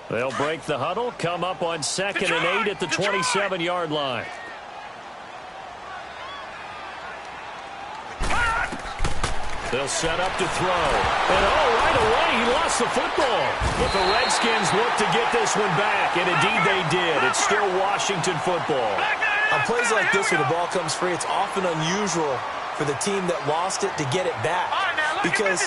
They'll break the huddle, come up on 2nd and 8 at the 27-yard line. They'll set up to throw. And right away, he lost the football. But the Redskins look to get this one back, and indeed they did. It's still Washington football. On plays like this where the ball comes free, it's often unusual for the team that lost it to get it back. Because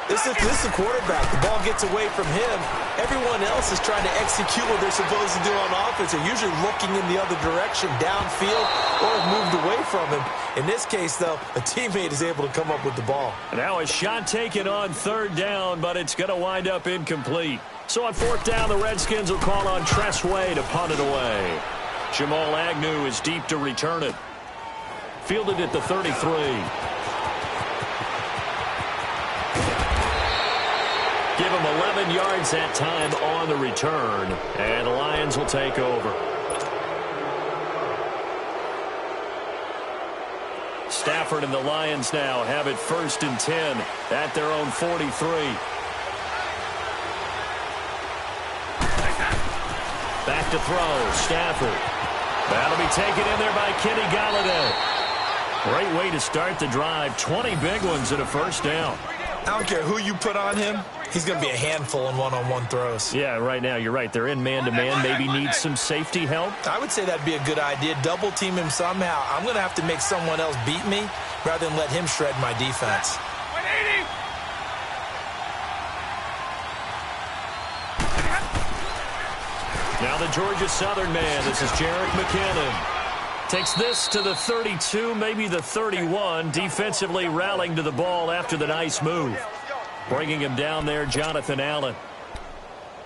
this is a quarterback. The ball gets away from him. Everyone else is trying to execute what they're supposed to do on offense. They're usually looking in the other direction, downfield, or have moved away from him. In this case, though, a teammate is able to come up with the ball. Now a shot taken on 3rd down, but it's going to wind up incomplete. So on 4th down, the Redskins will call on Tressway to punt it away. Jamal Agnew is deep to return it. Fielded at the 33. Give him 11 yards that time on the return, and the Lions will take over. Stafford and the Lions now have it 1st and 10 at their own 43. Back to throw, Stafford. That'll be taken in there by Kenny Golladay. Great way to start the drive. 20 big ones and a 1st down. I don't care who you put on him. He's going to be a handful in one-on-one throws. Yeah, right now, you're right. They're in man-to-man. Maybe need some safety help. I would say that'd be a good idea. Double team him somehow. I'm going to have to make someone else beat me rather than let him shred my defense. 180. Now the Georgia Southern man. This is Jerick McKinnon. Takes this to the 32, maybe the 31. Defensively rallying to the ball after the nice move. Bringing him down there, Jonathan Allen.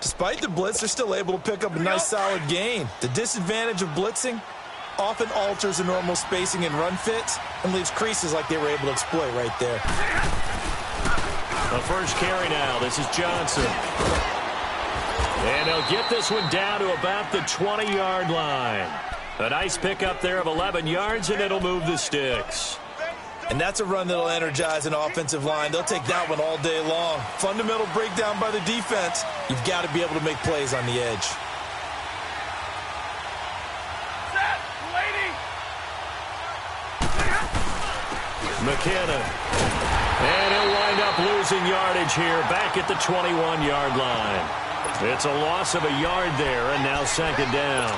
Despite the blitz, they're still able to pick up a nice, solid gain. The disadvantage of blitzing often alters the normal spacing and run fits and leaves creases like they were able to exploit right there. The first carry now. This is Johnson. And he'll get this one down to about the 20-yard line. A nice pickup there of 11 yards, and it'll move the sticks. And that's a run that'll energize an offensive line. They'll take that one all day long. Fundamental breakdown by the defense. You've got to be able to make plays on the edge. McKinnon. And he'll wind up losing yardage here back at the 21-yard line. It's a loss of a yard there, and now 2nd down.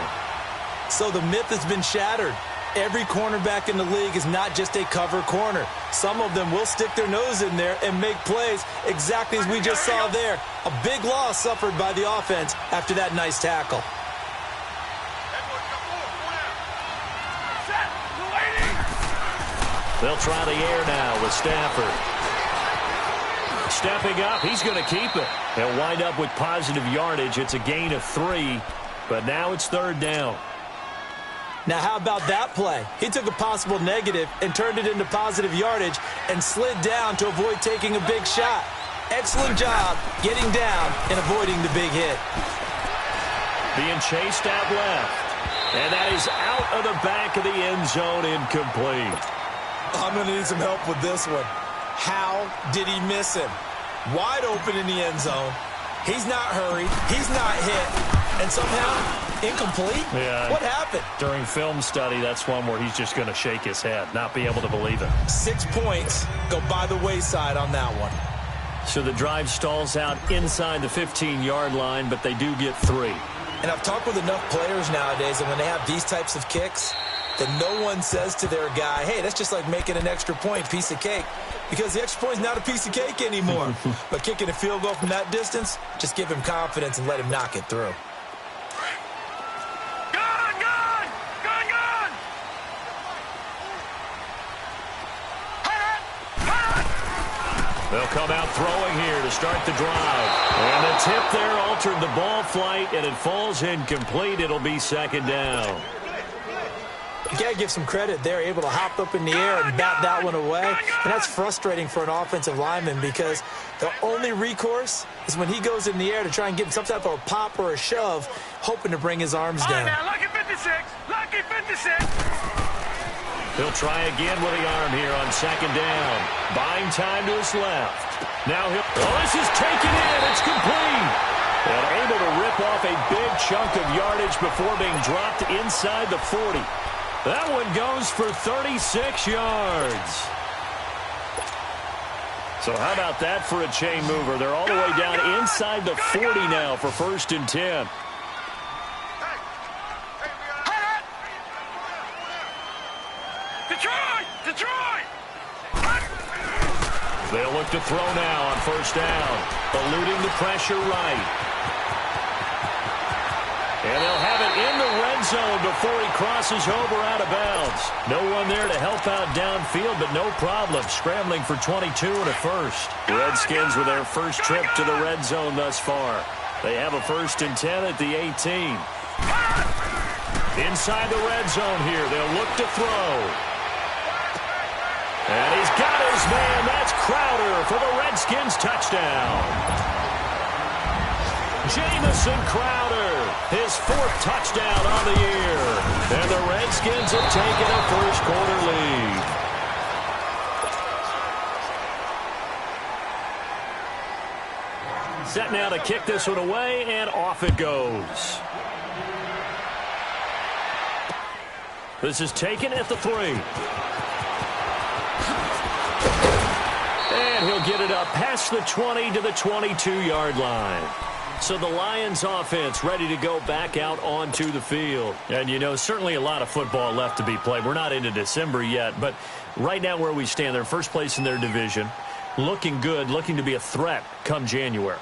So the myth has been shattered. Every cornerback in the league is not just a cover corner. Some of them will stick their nose in there and make plays exactly as we just saw there. A big loss suffered by the offense after that nice tackle. They'll try the air now with Stafford. Stepping up, he's going to keep it. They'll wind up with positive yardage. It's a gain of 3, but now it's 3rd down. Now, how about that play? He took a possible negative and turned it into positive yardage and slid down to avoid taking a big shot. Excellent job getting down and avoiding the big hit. Being chased out left. And that is out of the back of the end zone, incomplete. I'm going to need some help with this one. How did he miss him? Wide open in the end zone. He's not hurried. He's not hit. And somehow, incomplete? Yeah. What happened? During film study, that's one where he's just going to shake his head, not be able to believe it. 6 points go by the wayside on that one. So the drive stalls out inside the 15-yard line, but they do get 3. And I've talked with enough players nowadays, and when they have these types of kicks, that no one says to their guy, hey, that's just like making an extra point, piece of cake. Because the extra point is not a piece of cake anymore. But kicking a field goal from that distance, just give him confidence and let him knock it through. They'll come out throwing here to start the drive. And the tip there altered the ball flight, and it falls incomplete. It'll be 2nd down. You got to give some credit. They're able to hop up in the air and bat that one away. And that's frustrating for an offensive lineman because the only recourse is when he goes in the air to try and get some type of a pop or a shove, hoping to bring his arms down. Now, lucky 56. Lucky 56. He'll try again with the arm here on 2nd down. Buying time to his left. Now this is taken in. It's complete. And able to rip chip off a big chunk of yardage before being dropped inside the 40. That one goes for 36 yards. So how about that for a chain mover? They're all the way down inside the 40 now for 1st and 10. Detroit! They'll look to throw now on 1st down. Eluding the pressure right. And they'll have it in the red zone before he crosses over out of bounds. No one there to help out downfield, but no problem. Scrambling for 22 and a first. Redskins with their first trip to the red zone thus far. They have a 1st and 10 at the 18. Inside the red zone here. They'll look to throw. And he's got his man. That's Crowder for the Redskins touchdown. Jamison Crowder, his 4th touchdown on the year. And the Redskins have taken a first-quarter lead. Set now to kick this one away, and off it goes. This is taken at the 3. And he'll get it up past the 20 to the 22-yard line. So the Lions offense ready to go back out onto the field. And, you know, certainly a lot of football left to be played. We're not into December yet, but right now where we stand, they're first place in their division. Looking good, looking to be a threat come January.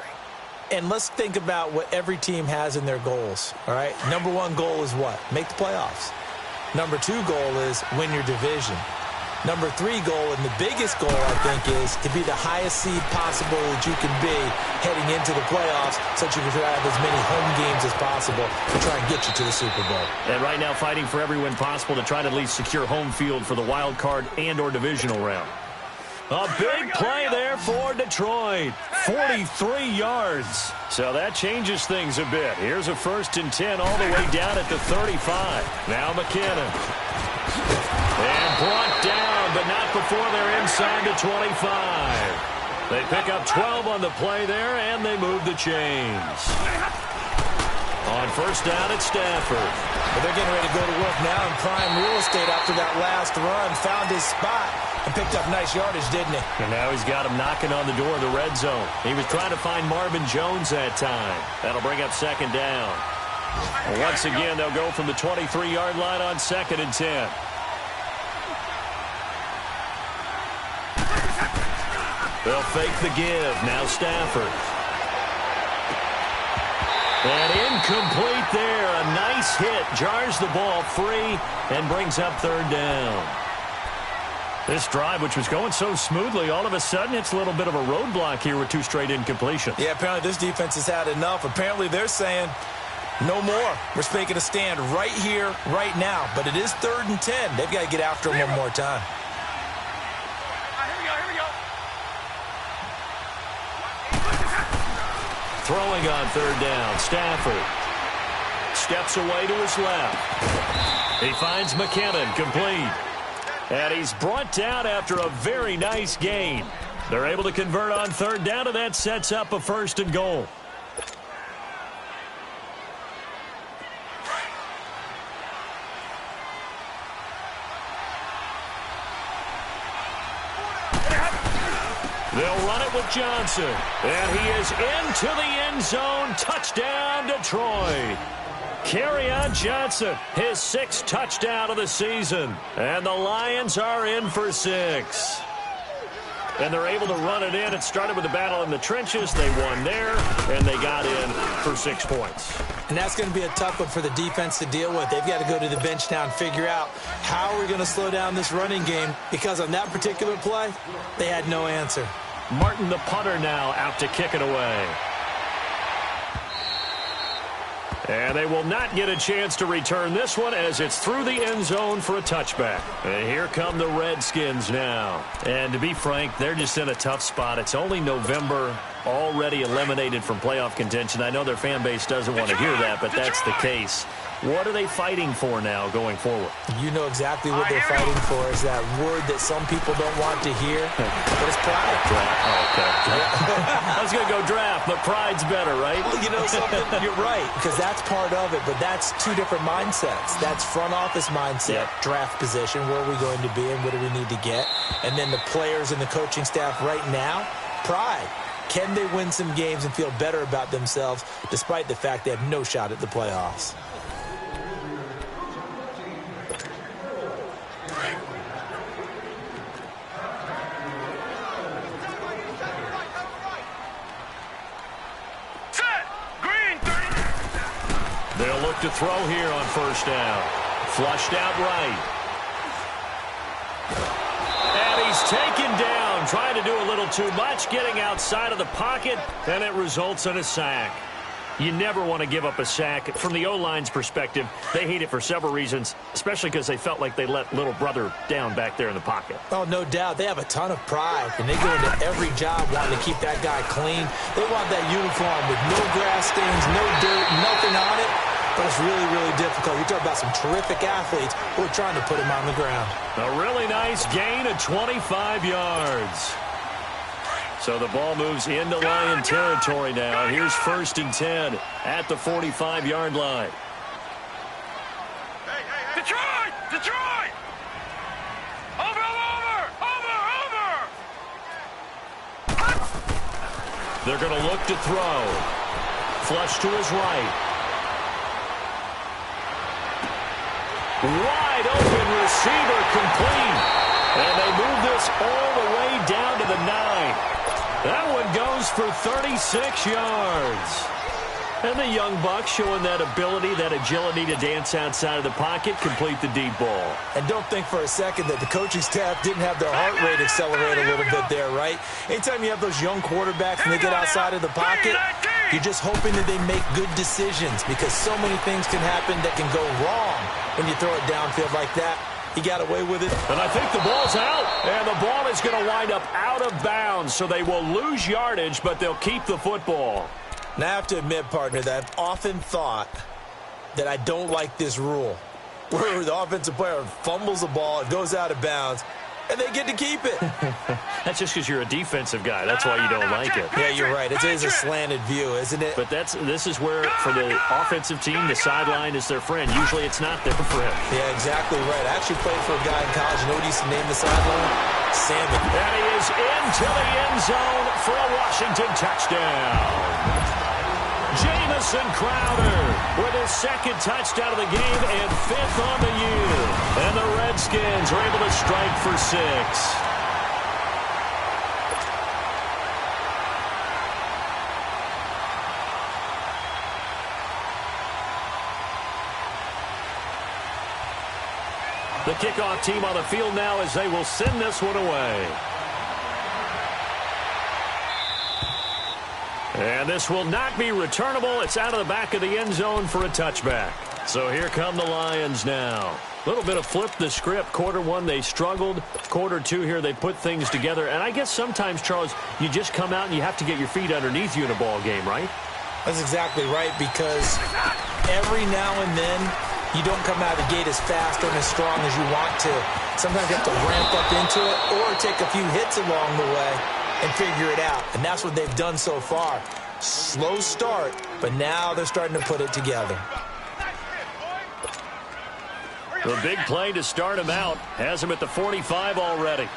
And let's think about what every team has in their goals, all right? Number 1 goal is what? Make the playoffs. Number 2 goal is win your division. Number 3 goal, and the biggest goal, I think, is to be the highest seed possible that you can be heading into the playoffs so that you can have as many home games as possible to try and get you to the Super Bowl. And right now fighting for every win possible to try to at least secure home field for the wild card and or divisional round. A big play there for Detroit. 43 yards. So that changes things a bit. Here's a 1st and 10 all the way down at the 35. Now McKinnon. And brought down, but not before they're inside the 25. They pick up 12 on the play there, and they move the chains. On 1st down at Stafford. But they're getting ready to go to work now in prime real estate after that last run. Found his spot and picked up nice yardage, didn't he? And now he's got him knocking on the door of the red zone. He was trying to find Marvin Jones that time. That'll bring up 2nd down. Once again, they'll go from the 23-yard line on 2nd and 10. They'll fake the give. Now Stafford. And incomplete there. A nice hit. Jars the ball free and brings up 3rd down. This drive, which was going so smoothly, all of a sudden it's a little bit of a roadblock here with 2 straight incompletions. Yeah, apparently this defense has had enough. Apparently they're saying no more. We're making a stand right here, right now. But it is 3rd and 10. They've got to get after him one more time. Throwing on 3rd down, Stafford steps away to his left. He finds McKinnon, complete. And he's brought down after a very nice gain. They're able to convert on 3rd down, and that sets up a 1st and goal. They'll run it with Johnson. And he is into the end zone. Touchdown, Detroit. Kerryon Johnson, his 6th touchdown of the season. And the Lions are in for 6. And they're able to run it in. It started with a battle in the trenches. They won there, and they got in for 6 points. And that's going to be a tough one for the defense to deal with. They've got to go to the bench now and figure out how are we going to slow down this running game, because on that particular play, they had no answer. Martin, the punter, now out to kick it away. And they will not get a chance to return this one as it's through the end zone for a touchback. And here come the Redskins now. And to be frank, they're just in a tough spot. It's only November. already eliminated from playoff contention. I know their fan base doesn't want to hear that, but that's the case. What are they fighting for now going forward? You know exactly what they're fighting for is that word that some people don't want to hear, but it's pride. Oh, okay. I was going to go draft, but pride's better, right? Well, you know something? You're right, because that's part of it, but that's two different mindsets. That's front office mindset, draft position, where are we going to be and what do we need to get? And then the players and the coaching staff right now, pride. Can they win some games and feel better about themselves despite the fact they have no shot at the playoffs? They'll look to throw here on first down. Flushed out right. And he's taken down, trying to do a little too much, getting outside of the pocket, and it results in a sack. You never want to give up a sack. From the O-line's perspective, they hate it for several reasons, especially because they felt like they let little brother down back there in the pocket. Oh, no doubt. They have a ton of pride, and they go into every job wanting to keep that guy clean. They want that uniform with no grass stains, no dirt, nothing on it. But it's really, really difficult. You talk about some terrific athletes who are trying to put him on the ground. A really nice gain of 25 yards. So the ball moves into Lion territory now. Here's 1st and 10 at the 45-yard line. Detroit! Detroit! Over! They're going to look to throw. Flush to his right. Wide open receiver complete. And they move this all the way down to the 9. That one goes for 36 yards. And the young buck showing that ability, that agility to dance outside of the pocket, complete the deep ball. And don't think for a second that the coaching staff didn't have their heart rate accelerate a little bit there, right? Anytime you have those young quarterbacks and they get outside of the pocket, you're just hoping that they make good decisions because so many things can happen that can go wrong when you throw it downfield like that. He got away with it. And I think the ball's out. And the ball is going to wind up out of bounds, so they will lose yardage, but they'll keep the football. Now, I have to admit, partner, that I've often thought that I don't like this rule, where the offensive player fumbles the ball, it goes out of bounds, and they get to keep it. That's just because you're a defensive guy. That's why you don't like it. Yeah, you're right. It is a slanted view, isn't it? But this is where, for the offensive team, the sideline is their friend. Usually it's not their friend. Yeah, exactly right. I actually played for a guy in college. You know what he used to name the sideline? Sammy. And he is into the end zone for a Washington touchdown. Jamison Crowder with his 2nd touchdown of the game and 5th on the year. And the Redskins are able to strike for 6. The kickoff team on the field now as they will send this one away. And this will not be returnable. It's out of the back of the end zone for a touchback. So here come the Lions now. A little bit of flip the script. Quarter 1, they struggled. Quarter 2 here, they put things together. And I guess sometimes, Charles, you just come out and you have to get your feet underneath you in a ball game, right? That's exactly right, because every now and then you don't come out of the gate as fast or as strong as you want to. Sometimes you have to ramp up into it or take a few hits along the way and figure it out. And that's what they've done so far. Slow start, but now they're starting to put it together. The big play to start him out has him at the 45 already.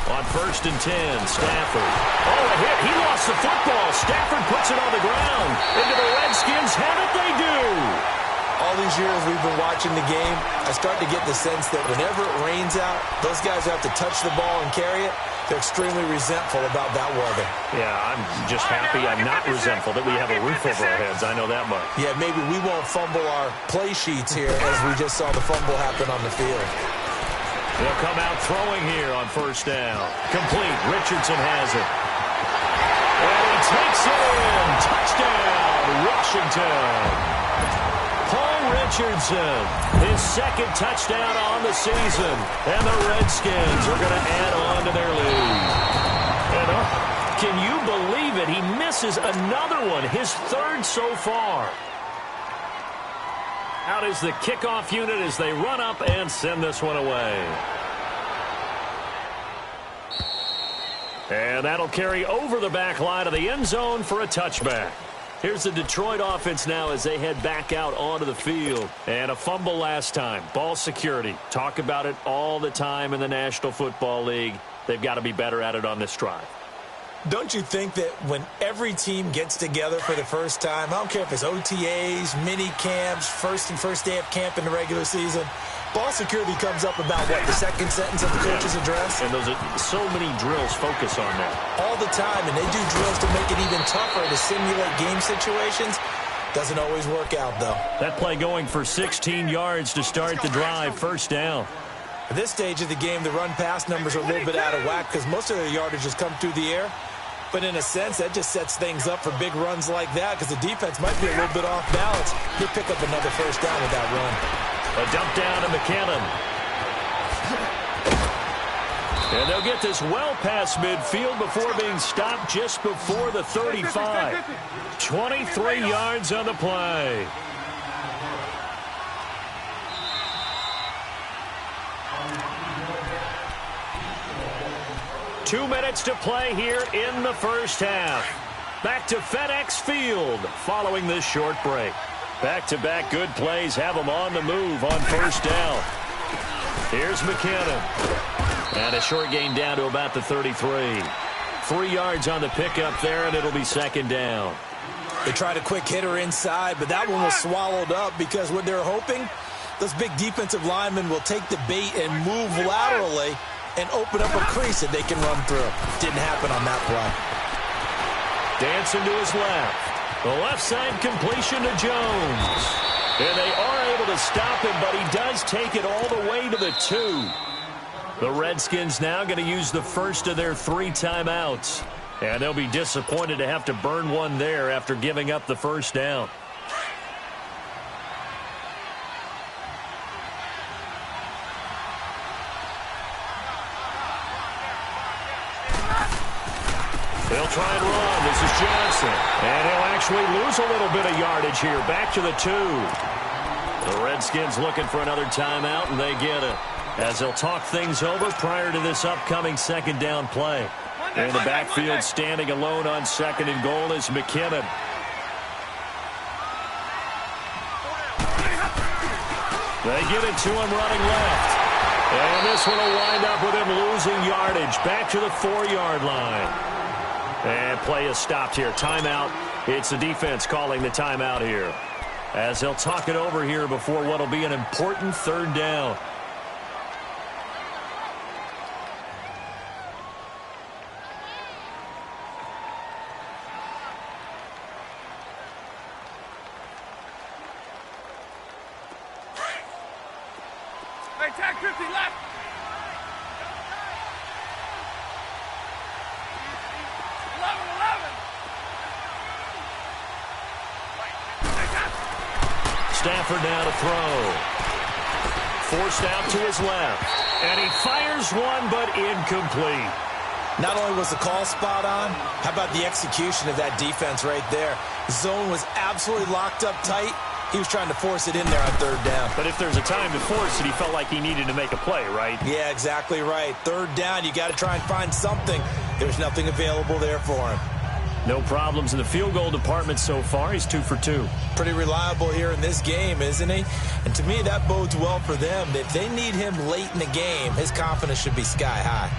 On 1st and 10, Stafford. Oh, a hit. He lost the football. Stafford puts it on the ground. Into the Redskins. Have it they do. All these years we've been watching the game, I start to get the sense that whenever it rains out, those guys who have to touch the ball and carry it, they're extremely resentful about that weather. Yeah, I'm just happy I'm not resentful that we have a roof over our heads. I know that much. Yeah, maybe we won't fumble our play sheets here as we just saw the fumble happen on the field. They'll come out throwing here on 1st down. Complete. Richardson has it. And he takes it in. Touchdown, Washington. Paul Richardson, his second touchdown on the season. And the Redskins are going to add on to their lead. And can you believe it? He misses another one, his third so far. Out is the kickoff unit as they run up and send this one away. And that'll carry over the back line of the end zone for a touchback. Here's the Detroit offense now as they head back out onto the field. And a fumble last time. Ball security. Talk about it all the time in the National Football League. They've got to be better at it on this drive. Don't you think that when every team gets together for the first time, I don't care if it's OTAs, mini camps, first day of camp in the regular season, ball security comes up about, what, the second sentence of the coach's address? And those are so many drills focus on that. All the time, and they do drills to make it even tougher to simulate game situations. Doesn't always work out, though. That play going for 16 yards to start the drive, first down. At this stage of the game, the run-pass numbers are a little bit out of whack because most of their yardage has come through the air. But in a sense, that just sets things up for big runs like that because the defense might be a little bit off balance. He'll pick up another first down with that run. A dump down to McKinnon. And they'll get this well past midfield before being stopped just before the 35. 23 yards on the play. Two minutes to play here in the first half. Back to FedEx Field following this short break. Back-to-back good plays have them on the move on first down. Here's McKinnon. And a short gain down to about the 33. 3 yards on the pickup there, and it'll be second down. They tried a quick hitter inside, but that one was swallowed up because what they're hoping, those big defensive linemen will take the bait and move laterally and open up a crease that they can run through. Didn't happen on that play. Dancing to his left. The left side completion to Jones. And they are able to stop him, but he does take it all the way to the 2. The Redskins now going to use the first of their 3 timeouts. And they'll be disappointed to have to burn one there after giving up the first down. They'll try and run. This is Johnson. And he'll actually lose a little bit of yardage here. Back to the 2. The Redskins looking for another timeout, and they get it. As they'll talk things over prior to this upcoming second down play. In the backfield, standing alone on second and goal is McKinnon. They get it to him running left. And this one will wind up with him losing yardage. Back to the 4-yard line. And play is stopped here. Timeout. It's the defense calling the timeout here. As they'll talk it over here before what will be an important third down. Hey, tag 50 left. Stafford now to throw. Forced out to his left. And he fires one, but incomplete. Not only was the call spot on, how about the execution of that defense right there? The zone was absolutely locked up tight. He was trying to force it in there on third down. But if there's a time to force it, he felt like he needed to make a play, right? Yeah, exactly right. Third down, you got to try and find something. There's nothing available there for him. No problems in the field goal department so far. He's 2 for 2. Pretty reliable here in this game, isn't he? And to me, that bodes well for them. If they need him late in the game, his confidence should be sky high.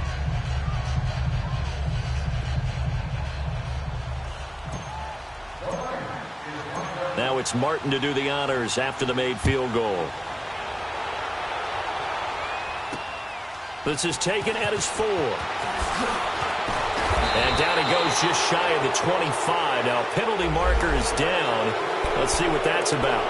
Now it's Martin to do the honors after the made field goal. This is taken at his 4. And down he goes just shy of the 25. Now penalty marker is down. Let's see what that's about.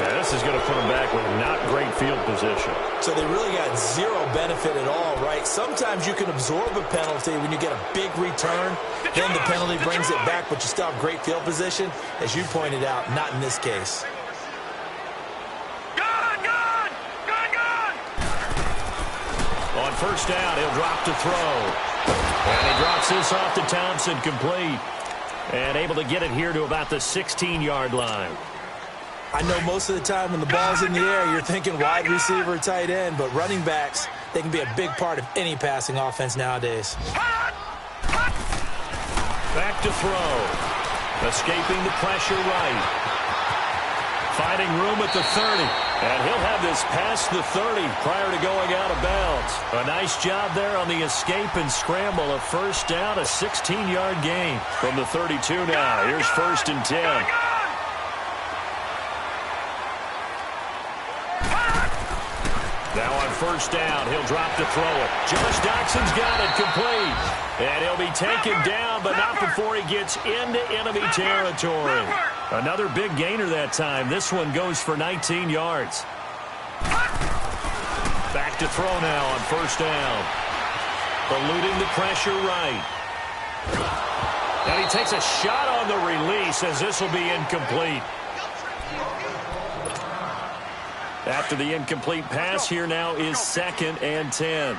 Yeah, this is going to put him back with not great field position. So they really got zero benefit at all, right? Sometimes you can absorb a penalty when you get a big return. Then the penalty brings it back, but you still have great field position. As you pointed out, not in this case. first down. He'll drop to throw. And he drops this off to Thompson, complete. And able to get it here to about the 16-yard line. I know most of the time when the ball's in the air, you're thinking wide receiver, tight end, but running backs, they can be a big part of any passing offense nowadays. Back to throw. Escaping the pressure right. Finding room at the 30. And he'll have this past the 30 prior to going out of bounds. A nice job there on the escape and scramble. A first down, a 16-yard gain from the 32 now. Here's 1st and 10. Now on first down, he'll drop to throw it. Josh Doxson's got it, complete. And he'll be taken down, but not before he gets into enemy territory. Another big gainer that time. This one goes for 19 yards. Back to throw now on first down. Eluding the pressure right. And he takes a shot on the release as this will be incomplete. After the incomplete pass, here now is 2nd and 10.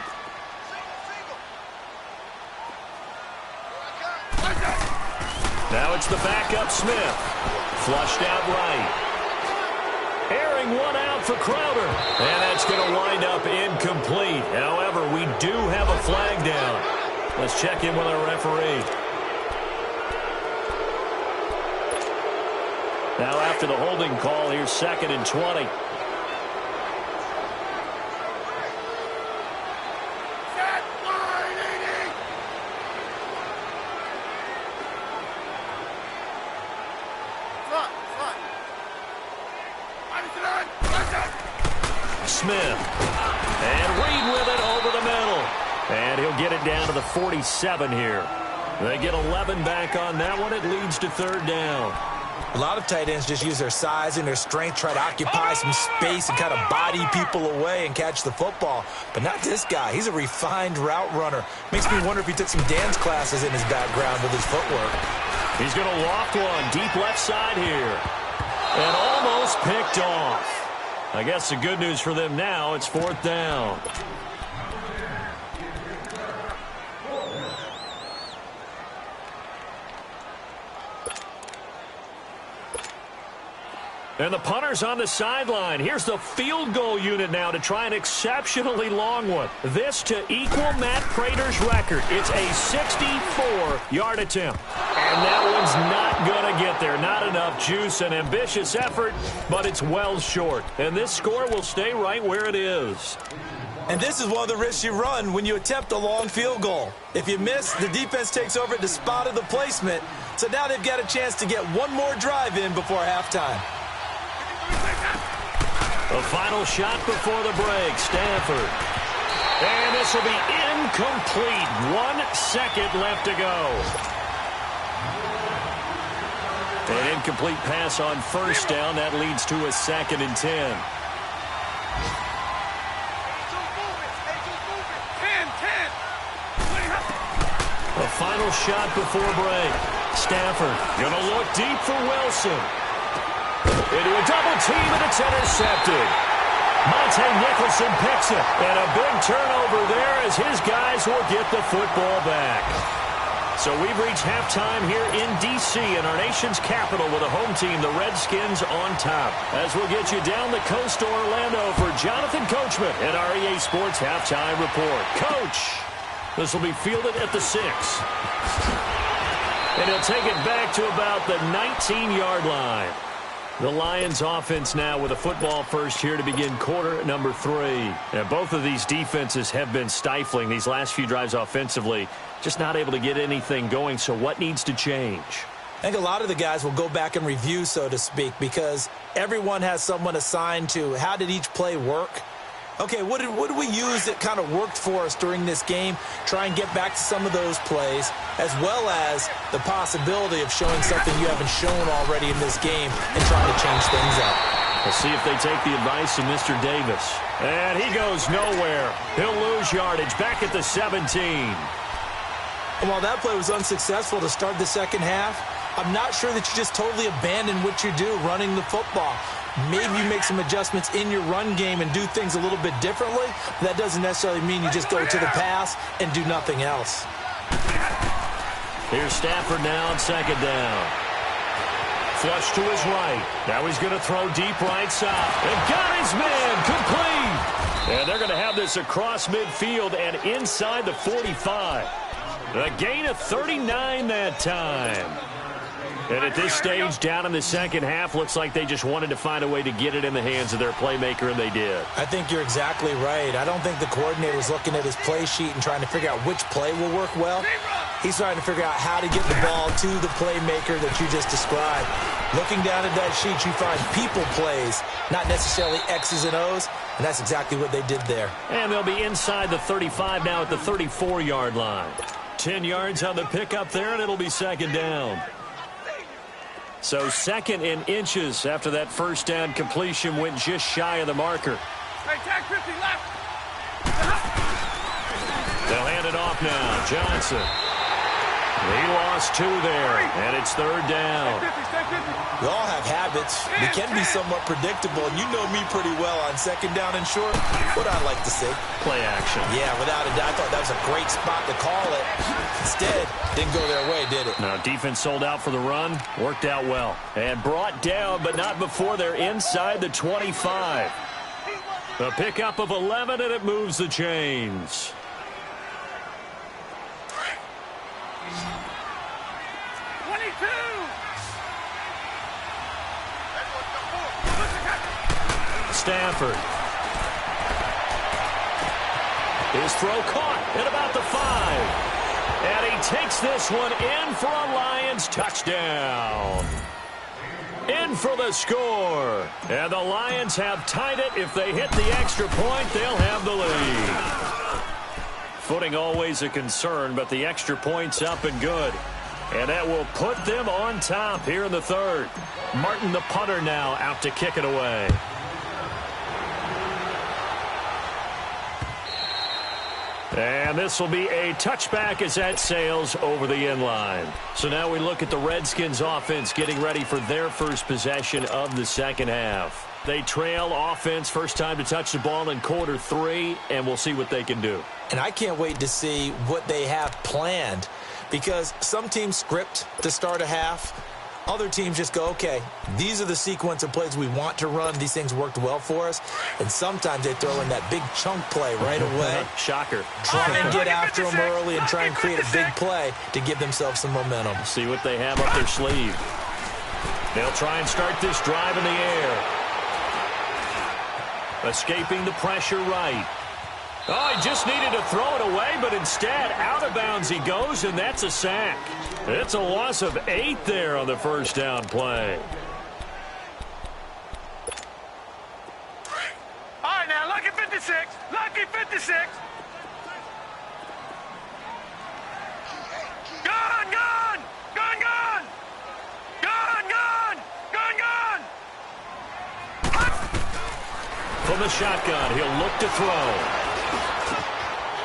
Now it's the backup Smith. Flushed out right. Airing one out for Crowder. And that's going to wind up incomplete. However, we do have a flag down. Let's check in with our referee. Now after the holding call, here's 2nd and 20. Smith. And Reed with it over the middle. And he'll get it down to the 47 here. They get 11 back on that one. It leads to 3rd down. A lot of tight ends just use their size and their strength, try to occupy some space and kind of body people away and catch the football. But not this guy. He's a refined route runner. Makes me wonder if he took some dance classes in his background with his footwork. He's going to loft one deep left side here. And almost picked off. I guess the good news for them now, it's 4th down. And the punter's on the sideline. Here's the field goal unit now to try an exceptionally long one. This to equal Matt Prater's record. It's a 64-yard attempt. And that one's not going to get there. Not enough juice, an ambitious effort, but it's well short. And this score will stay right where it is. And this is one of the risks you run when you attempt a long field goal. If you miss, the defense takes over at the spot of the placement. So now they've got a chance to get one more drive in before halftime. The final shot before the break, Stanford. And this will be incomplete. 1 second left to go. An incomplete pass on first down. That leads to a 2nd and 10. The final shot before break. Stafford going to look deep for Wilson. Into a double team, and it's intercepted. Monte Nicholson picks it. And a big turnover there as his guys will get the football back. So we've reached halftime here in D.C. in our nation's capital with a home team, the Redskins, on top. As we'll get you down the coast to Orlando for Jonathan Coachman at our EA Sports Halftime Report. Coach, this will be fielded at the 6. And he'll take it back to about the 19-yard line. The Lions offense now with a football first here to begin quarter number 3. And both of these defenses have been stifling these last few drives offensively. Just not able to get anything going. So what needs to change? I think a lot of the guys will go back and review, so to speak, because everyone has someone assigned to how did each play work. Okay, what did we use that kind of worked for us during this game? Try and get back to some of those plays, as well as the possibility of showing something you haven't shown already in this game and trying to change things up. We'll see if they take the advice of Mr. Davis. And he goes nowhere. He'll lose yardage back at the 17. And while that play was unsuccessful to start the second half, I'm not sure that you just totally abandon what you do running the football. Maybe you make some adjustments in your run game and do things a little bit differently. That doesn't necessarily mean you just go to the pass and do nothing else. Here's Stafford now on second down. Flush to his right. Now he's going to throw deep right side. And got his man complete. And they're going to have this across midfield and inside the 45. A gain of 39 that time. And at this stage, down in the second half, looks like they just wanted to find a way to get it in the hands of their playmaker, and they did. I think you're exactly right. I don't think the coordinator was looking at his play sheet and trying to figure out which play will work well. He's trying to figure out how to get the ball to the playmaker that you just described. Looking down at that sheet, you find people plays, not necessarily X's and O's, and that's exactly what they did there. And they'll be inside the 35 now at the 34-yard line. 10 yards on the pickup there, and it'll be second down. So second in inches after that first down completion went just shy of the marker. Hey, tag 50 left. They'll hand it off now. Johnson. He lost 2 there, and it's third down. We all have habits. We can be somewhat predictable, and you know me pretty well on second down and short. What I like to say? Play action. Yeah, without a doubt. I thought that was a great spot to call it. Instead, didn't go their way, did it? Now, defense sold out for the run. Worked out well. And brought down, but not before they're inside the 25. A pickup of 11, and it moves the chains. Stafford. His throw caught at about the 5. And he takes this one in for a Lions touchdown. In for the score. And the Lions have tied it. If they hit the extra point, they'll have the lead. Footing always a concern, but the extra point's up and good. And that will put them on top here in the third. Martin, the punter, now out to kick it away. And this will be a touchback as that sails over the end line. So now we look at the Redskins offense getting ready for their first possession of the second half. They trail offense, first time to touch the ball in quarter 3, and we'll see what they can do. And I can't wait to see what they have planned, because some teams script to start a half. Other teams just go, okay, these are the sequence of plays we want to run. These things worked well for us. And sometimes they throw in that big chunk play right away. Shocker. Try and get after them early and try and create a big play to give themselves some momentum. See what they have up their sleeve. They'll try and start this drive in the air. Escaping the pressure right. Oh, he just needed to throw it away, but instead, out of bounds he goes, and that's a sack. It's a loss of 8 there on the first down play. All right, now, lucky 56. Lucky 56. Gone, gone. Gone, gone. Gone, gone. Gone, gone. From the shotgun, he'll look to throw.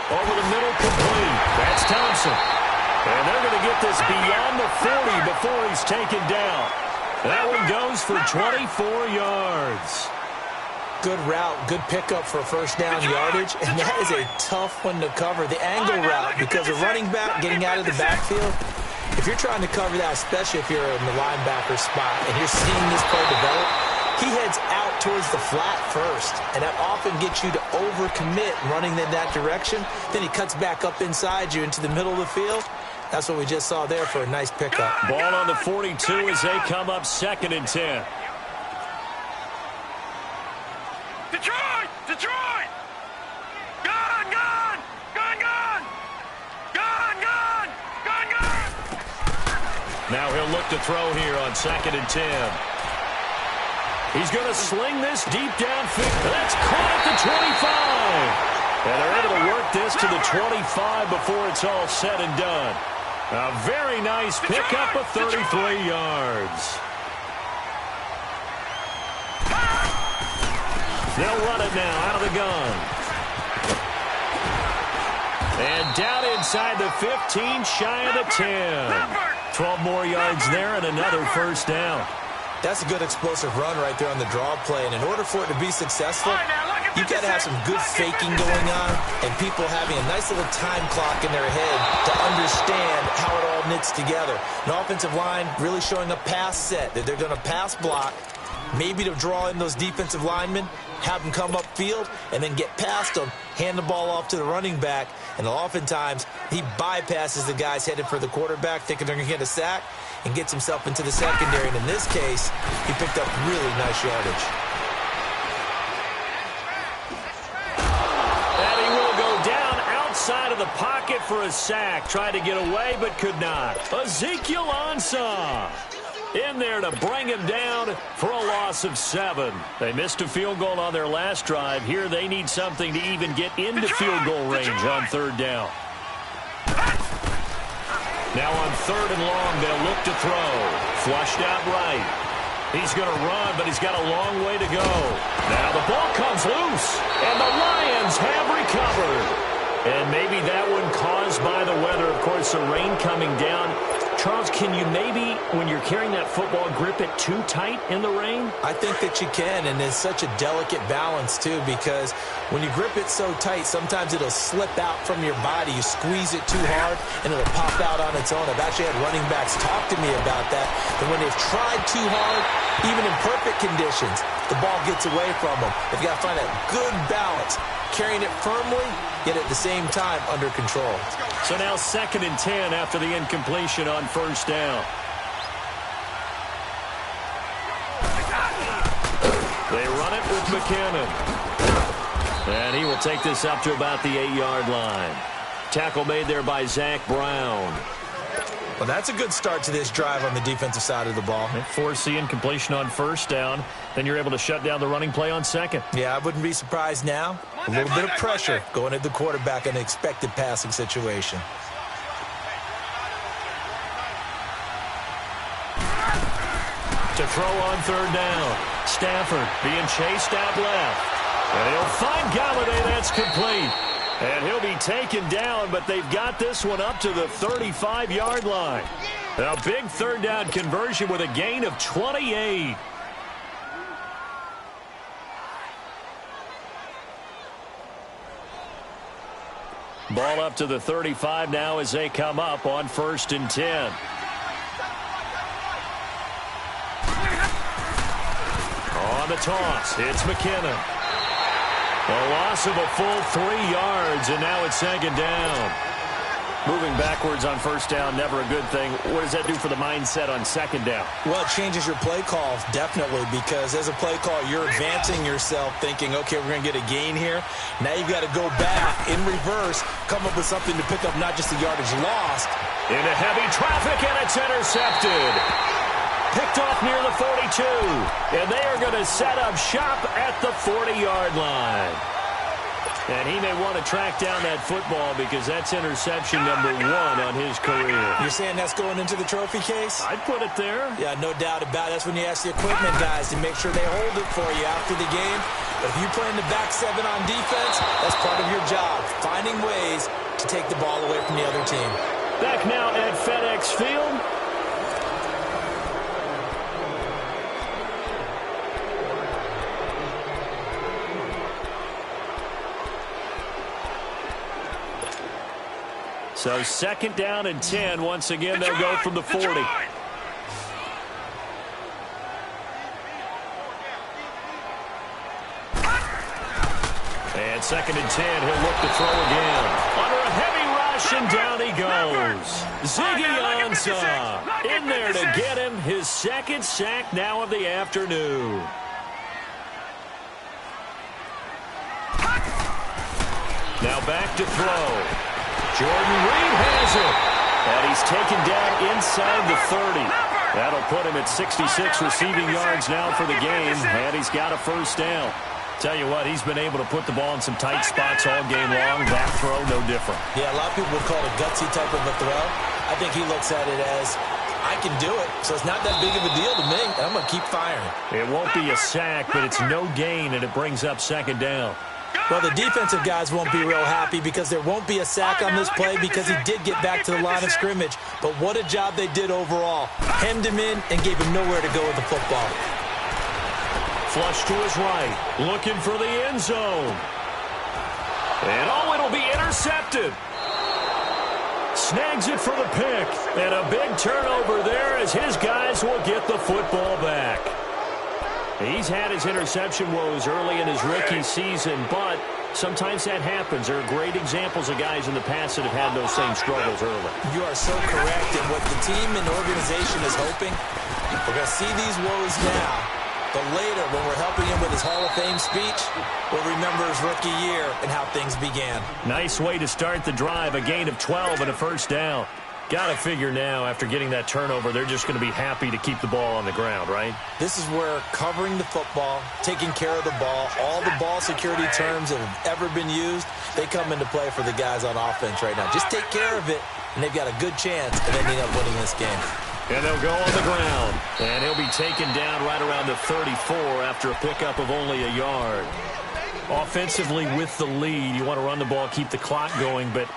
Over the middle, complete. That's Thompson. And they're going to get this beyond the 40 before he's taken down. That one goes for 24 yards. Good route, good pickup for first down yardage, and that is a tough one to cover. The angle route, because a running back getting out of the backfield, if you're trying to cover that, especially if you're in the linebacker spot and you're seeing this play develop, he heads out towards the flat first, and that often gets you to overcommit running in that direction. Then he cuts back up inside you into the middle of the field. That's what we just saw there for a nice pickup. Ball on the 42 as they come up 2nd and 10. Detroit! Detroit! Gone, gone! Gone, gone! Gone, gone! Gone, gone! Now he'll look to throw here on 2nd and 10. He's going to sling this deep downfield. That's caught at the 25. And they're able to work this to the 25 before it's all said and done. A very nice pickup of 33 yards. They'll run it now out of the gun. And down inside the 15, shy of the 10. 12 more yards there and another first down. That's a good explosive run right there on the draw play. And in order for it to be successful, you've got to have some good faking going on and people having a nice little time clock in their head to understand how it all knits together. An offensive line really showing a pass set, that they're going to pass block, maybe to draw in those defensive linemen, have them come upfield, and then get past them, hand the ball off to the running back, and oftentimes he bypasses the guys headed for the quarterback, thinking they're going to get a sack, and gets himself into the secondary. And in this case, he picked up really nice yardage. And he will go down outside of the pocket for a sack. Tried to get away, but could not. Ezekiel Ansah in there to bring him down for a loss of 7. They missed a field goal on their last drive. Here they need something to even get into field goal range on third down. Now on third and long, they'll look to throw. Flushed out right. He's going to run, but he's got a long way to go. Now the ball comes loose, and the Lions have recovered. And maybe that one caused by the weather. Of course, the rain coming down. Charles, can you maybe, when you're carrying that football, grip it too tight in the rain? I think that you can, and it's such a delicate balance, too, because when you grip it so tight, sometimes it'll slip out from your body. You squeeze it too hard, and it'll pop out on its own. I've actually had running backs talk to me about that, and when they've tried too hard, even in perfect conditions, the ball gets away from them. They've got to find that good balance, carrying it firmly, yet at the same time under control. So now 2nd and 10 after the incompletion on first down. They run it with McKinnon. And he will take this up to about the 8-yard line. Tackle made there by Zach Brown. Well, that's a good start to this drive on the defensive side of the ball. Force the incompletion on first down. Then you're able to shut down the running play on second. Yeah, I wouldn't be surprised now. A little bit of pressure going at the quarterback in an expected passing situation. To throw on third down. Stafford being chased out left. And he'll find Galladay. That's complete. And he'll be taken down, but they've got this one up to the 35-yard line. A big third down conversion with a gain of 28. Ball up to the 35 now as they come up on 1st and 10. On the toss, it's McKinnon. A loss of a full 3 yards, and now it's 2nd down. Moving backwards on first down, never a good thing. What does that do for the mindset on 2nd down? Well, it changes your play call, definitely, because as a play call, you're advancing yourself thinking, okay, we're going to get a gain here. Now you've got to go back in reverse, come up with something to pick up not just the yardage lost. Into heavy traffic, and it's intercepted. Picked off near the 42, and they are going to set up shop at the 40-yard line. And he may want to track down that football because that's interception number 1 on his career. You're saying that's going into the trophy case? I'd put it there. Yeah, no doubt about it. That's when you ask the equipment guys to make sure they hold it for you after the game. But if you play in the back 7 on defense, that's part of your job, finding ways to take the ball away from the other team. Back now at FedEx Field. So 2nd down and 10. Once again, they'll go from the 40. And 2nd and 10, he'll look to throw again. Under a heavy rush, and down he goes. Ziggy Ansah in there to get him his 2nd sack now of the afternoon. Now back to throw. Jordan Reed has it. And he's taken down inside the 30. That'll put him at 66 receiving yards now for the game. And he's got a first down. Tell you what, he's been able to put the ball in some tight spots all game long. That throw, no different. Yeah, a lot of people would call it a gutsy type of a throw. I think he looks at it as, I can do it, so it's not that big of a deal to me. I'm going to keep firing. It won't be a sack, but it's no gain, and it brings up 2nd down. Well, the defensive guys won't be real happy because there won't be a sack on this play because he did get back to the line of scrimmage. But what a job they did overall. Hemmed him in and gave him nowhere to go with the football. Flush to his right, looking for the end zone. And it'll be intercepted. Snags it for the pick. And a big turnover there as his guys will get the football back. He's had his interception woes early in his rookie season, but sometimes that happens. There are great examples of guys in the past that have had those same struggles early. You are so correct. And what the team and organization is hoping, we're going to see these woes now. But later, when we're helping him with his Hall of Fame speech, we'll remember his rookie year and how things began. Nice way to start the drive, a gain of 12 and a first down. Got to figure now, after getting that turnover, they're just going to be happy to keep the ball on the ground, right? This is where covering the football, taking care of the ball, all the ball security terms that have ever been used, they come into play for the guys on offense right now. Just take care of it, and they've got a good chance of ending up winning this game. And they'll go on the ground. And he'll be taken down right around the 34 after a pickup of only a yard. Offensively with the lead, you want to run the ball, keep the clock going, but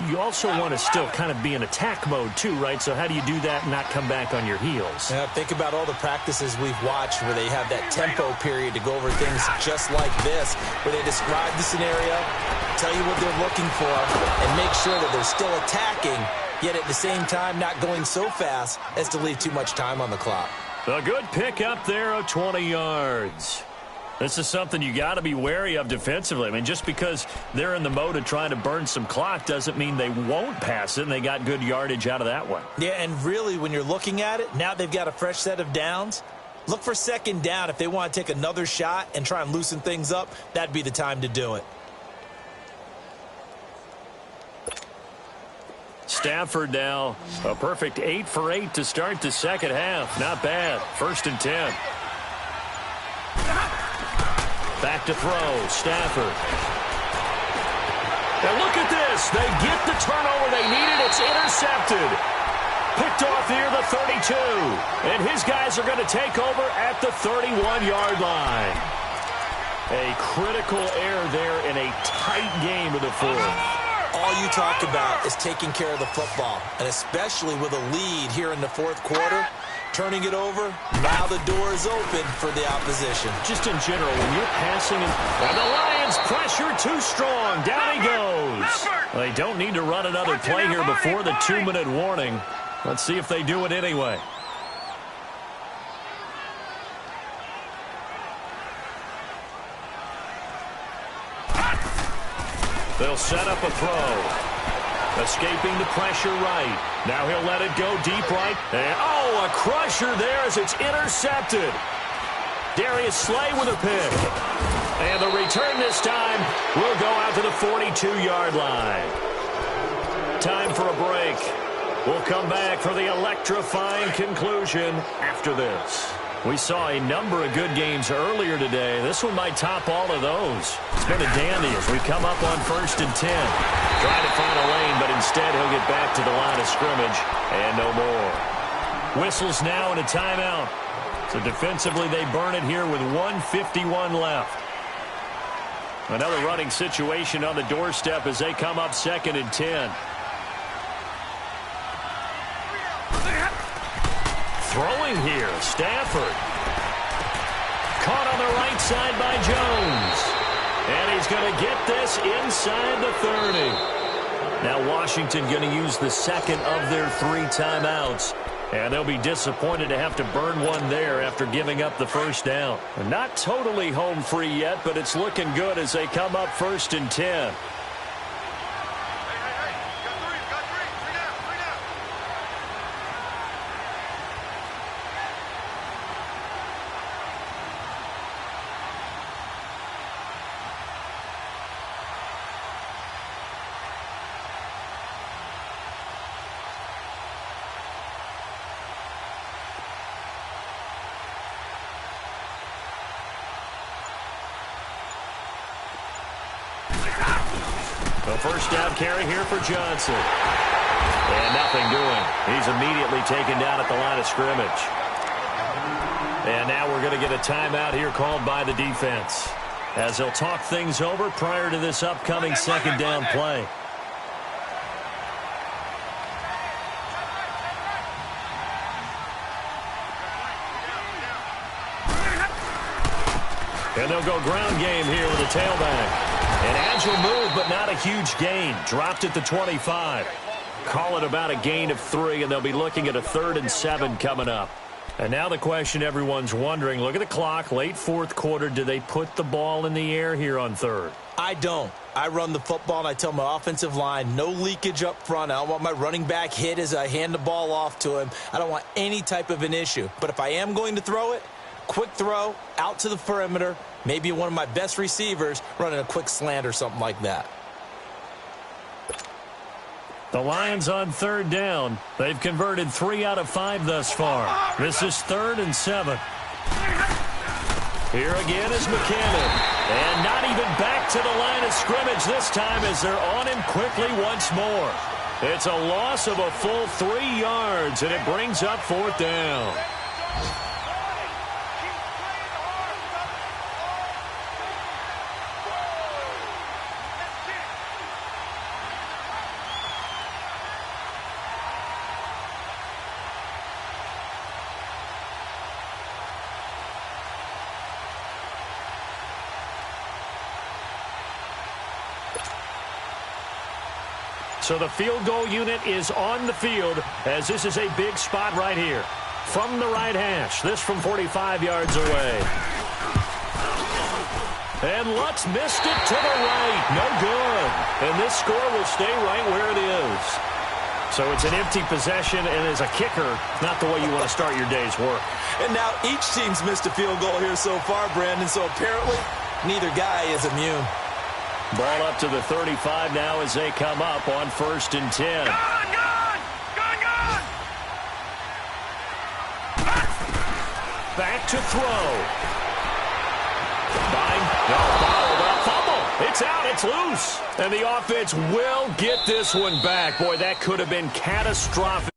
you also want to still kind of be in attack mode too, right? So how do you do that and not come back on your heels? Yeah, think about all the practices we've watched where they have that tempo period to go over things just like this, where they describe the scenario, tell you what they're looking for, and make sure that they're still attacking, yet at the same time not going so fast as to leave too much time on the clock. A good pick up there of 20 yards. This is something you got to be wary of defensively. I mean, just because they're in the mode of trying to burn some clock doesn't mean they won't pass it, and they got good yardage out of that one. Yeah, and really, when you're looking at it, now they've got a fresh set of downs. Look for second down. If they want to take another shot and try and loosen things up, that'd be the time to do it. Stafford now, a perfect 8 for 8 to start the second half. Not bad. 1st and 10. Back to throw, Stafford. And look at this. They get the turnover they needed. It's intercepted. Picked off near the 32. And his guys are going to take over at the 31-yard line. A critical error there in a tight game of the fourth. All you talk about is taking care of the football, and especially with a lead here in the fourth quarter, turning it over, now the door is open for the opposition. Just in general, when you're passing, and the Lions pressure too strong. Down he goes. They don't need to run another play here before the 2-minute warning. Let's see if they do it anyway. They'll set up a throw. Escaping the pressure right. Now he'll let it go deep right. And, a crusher there as it's intercepted. Darius Slay with a pick. And the return this time will go out to the 42-yard line. Time for a break. We'll come back for the electrifying conclusion after this. We saw a number of good games earlier today. This one might top all of those. It's been a dandy as we come up on 1st and 10. Trying to find a lane, but instead he'll get back to the line of scrimmage and no more. Whistles now and a timeout. So defensively they burn it here with 1:51 left. Another running situation on the doorstep as they come up 2nd and 10. Throwing here, Stafford. Caught on the right side by Jones. And he's going to get this inside the 30. Now Washington going to use the second of their 3 timeouts. And they'll be disappointed to have to burn one there after giving up the first down. Not totally home free yet, but it's looking good as they come up 1st and 10. A first down carry here for Johnson. And nothing doing. He's immediately taken down at the line of scrimmage. And now we're going to get a timeout here called by the defense. as they'll talk things over prior to this upcoming second down play. And they'll go ground game here with a tailback. An agile move, but not a huge gain. Dropped at the 25. Call it about a gain of 3, and they'll be looking at a 3rd and 7 coming up. And now the question everyone's wondering, look at the clock, late fourth quarter, do they put the ball in the air here on 3rd? I don't. I run the football, and I tell my offensive line, no leakage up front. I don't want my running back hit as I hand the ball off to him. I don't want any type of an issue. But if I am going to throw it, quick throw, out to the perimeter, maybe one of my best receivers running a quick slant or something like that. The Lions on 3rd down. They've converted 3 out of 5 thus far. This is 3rd and 7. Here again is McCannon. And not even back to the line of scrimmage this time as they're on him quickly once more. It's a loss of a full 3 yards, and it brings up 4th down. So the field goal unit is on the field as this is a big spot right here. From the right hash, this from 45 yards away. And Lutz missed it to the right. No good. And this score will stay right where it is. So it's an empty possession, and as a kicker, not the way you want to start your day's work. And now each team's missed a field goal here so far, Brandon, so apparently neither guy is immune. Ball up to the 35 now as they come up on 1st and 10. Back to throw. Fumble. It's out. It's loose. And the offense will get this one back. Boy, that could have been catastrophic.